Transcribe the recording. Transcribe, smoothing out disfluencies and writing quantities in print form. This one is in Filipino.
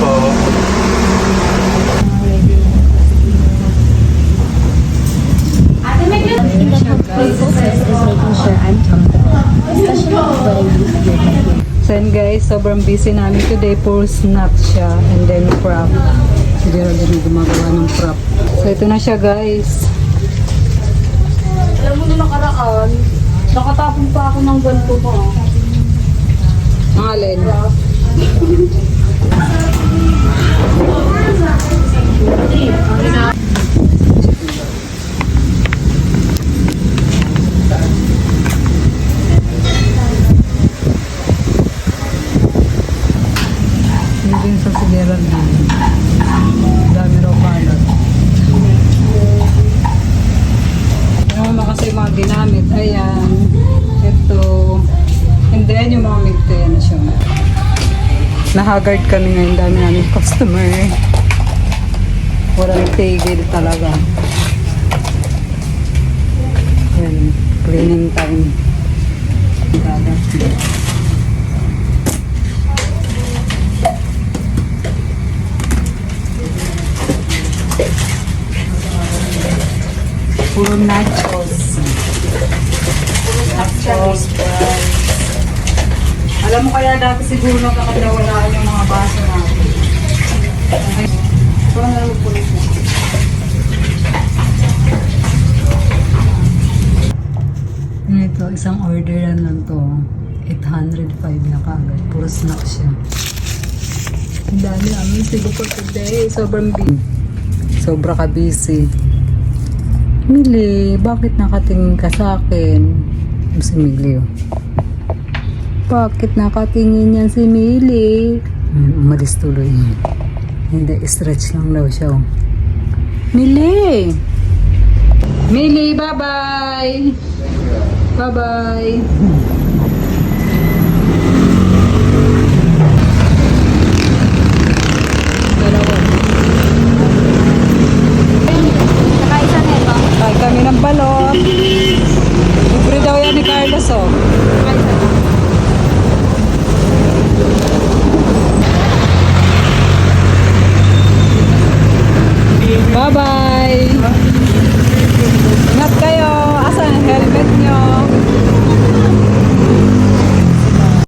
po. So yun guys, sobrang busy namin today for snack siya and then prop. Si Gerald din gumagawa ng prop. So ito na siya guys. Alam mo na nakaraan, nakatapon pa ako ng ganito mo. Ang alin? Yun din sa si Gerald din. Dami raw kalat. Ano naman kasi yung mga ginamit. Ayan. Ito. And then yung mga milk na siya. Nahagard kami ngayon. Dami namin customer. Walang tigil talaga. Ayan. Cleaning time. Dagat. Puro nachos. Nachos, fries. Alam mo kaya dati siguro nakakadawalaan yung mga baso natin. Okay. So, ano po ito? Ito, isang orderan lang to. 805 na kagad. Puro snack siya. Ang dami namin sigo for today. Sobrang busy. Sobra ka busy. Mili, bakit nakatingin ka sa akin? Si Mili, oh. Bakit nakatingin yan si Mili? Umalis tuloy. Hindi, stretch lang daw siya, oh. Mili! Mili, bye-bye! Bye-bye!